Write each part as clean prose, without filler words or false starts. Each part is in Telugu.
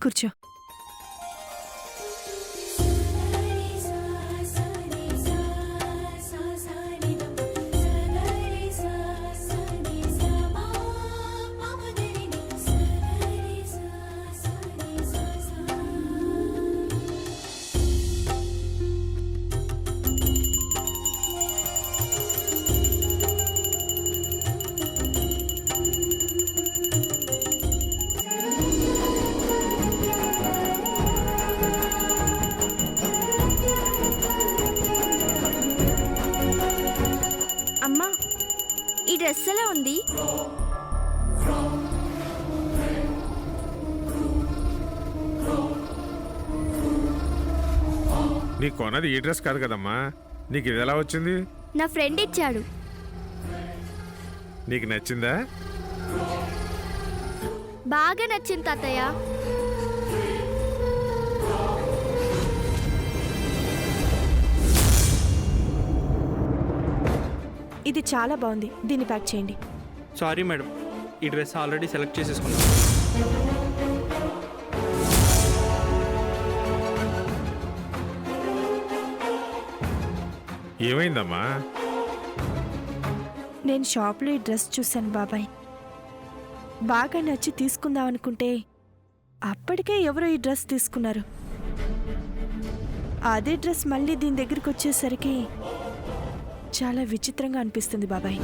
కూర్చో. అమ్మా, ఈ డ్రెస్ ఎలా ఉంది? నీ కొన్నది ఈ డ్రెస్ కాదు కదమ్మా, నీకు ఇది ఎలా వచ్చింది? నా ఫ్రెండ్ ఇచ్చాడు. నీకు నచ్చిందా? బాగా నచ్చింది తాతయ్య. ఇది చాలా బాగుంది, దీన్ని ప్యాక్ చేయండి. సారీ మేడం, ఈ డ్రెస్ ఆల్రెడీ సెలెక్ట్ చేసేసుకున్నాను. ఏమైందమ్మా? నేను షాప్లో ఈ డ్రెస్ చూశాను బాబాయ్. బాగా నచ్చి తీసుకుందాం అనుకుంటే అప్పటికే ఎవరో ఈ డ్రెస్ తీసుకున్నారు. అదే డ్రెస్ మళ్ళీ దీని దగ్గరికి వచ్చేసరికి చాలా విచిత్రంగా అనిపిస్తుంది బాబాయ్.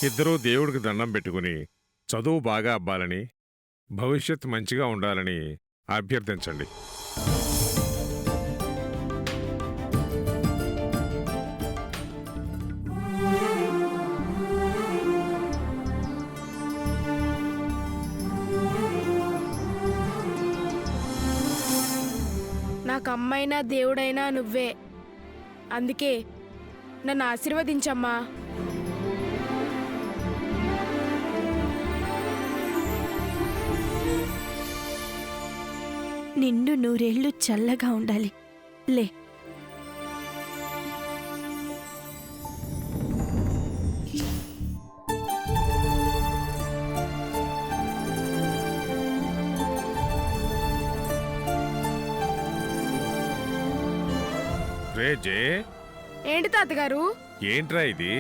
ఇద్దరూ దేవుడికి దండం పెట్టుకుని చదువు బాగా అవ్వాలని, భవిష్యత్ మంచిగా ఉండాలని అభ్యర్థించండి. నాకు అమ్మైనా దేవుడైనా నువ్వే. అందుకే నన్ను ఆశీర్వదించమ్మా. నిండు నూరేళ్లు చల్లగా ఉండాలి. లే. రే జే, ఏంటి తాతగారు? ఏంట్రా ఇది?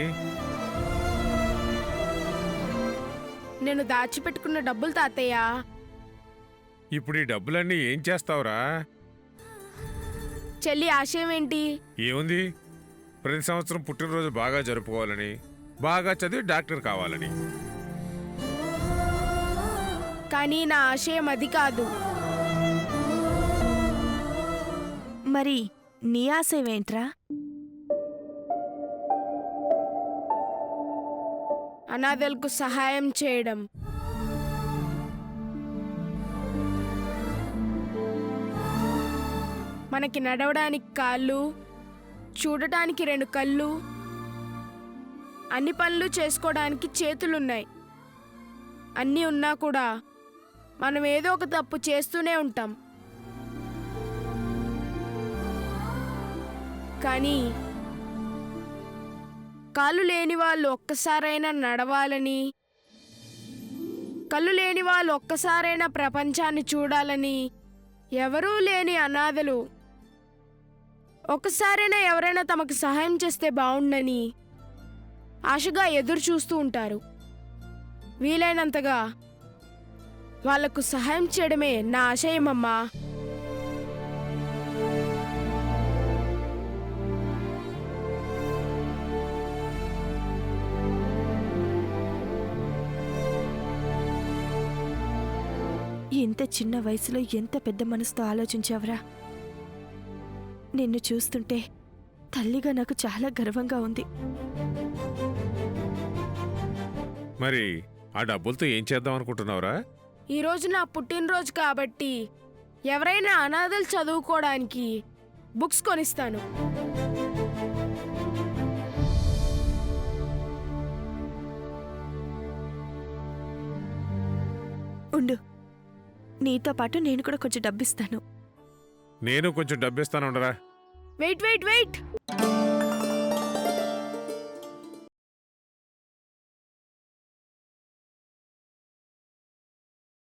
నేను దాచిపెట్టుకున్న డబ్బులు తాతయ్య. ఇప్పుడు ఈ డబ్బులన్నీ ఏం చేస్తావురా? చెల్లి ఆశయం ఏంటి? ఏముంది, ప్రతి సంవత్సరం పుట్టినరోజు బాగా జరుపుకోవాలని, బాగా చదివి డాక్టర్ కావాలని. కానీ నా ఆశయం అది కాదు. మరి నీ ఆశయమేంట్రా? అనాథలకు సహాయం చేయడం. మనకి నడవడానికి కాళ్ళు, చూడటానికి 2 కళ్ళు, అన్ని పనులు చేసుకోవడానికి చేతులున్నాయి. అన్నీ ఉన్నా కూడా మనం ఏదో ఒక తప్పు చేస్తూనే ఉంటాం. కానీ కాళ్ళు లేని వాళ్ళు ఒక్కసారైనా నడవాలని, కళ్ళు లేని వాళ్ళు ఒక్కసారైనా ప్రపంచాన్ని చూడాలని, ఎవరూ లేని అనాథలు ఒక్కసారైనా ఎవరైనా తమకు సహాయం చేస్తే బావుండని ఆశగా ఎదురు చూస్తూ ఉంటారు. వీలైనంతగా వాళ్లకు సహాయం చేయడమే నా ఆశయమమ్మా. ఇంత చిన్న వయసులో ఎంత పెద్ద మనసుతో ఆలోచించావురా. నిన్ను చూస్తుంటే తల్లిగా నాకు చాలా గర్వంగా ఉంది. మరి ఆ డబ్బులతో ఏం చేద్దాం అనుకుంటున్నావురా? ఈరోజు నా పుట్టినరోజు కాబట్టి ఎవరైనా అనాథలు చదువుకోవడానికి బుక్స్ కొనిస్తాను. ఉండు, నీతో పాటు నేను కూడా కొంచెం డబ్బిస్తాను. నేను కొంచెం డబ్బిస్తాను ఉండరా. Wait wait wait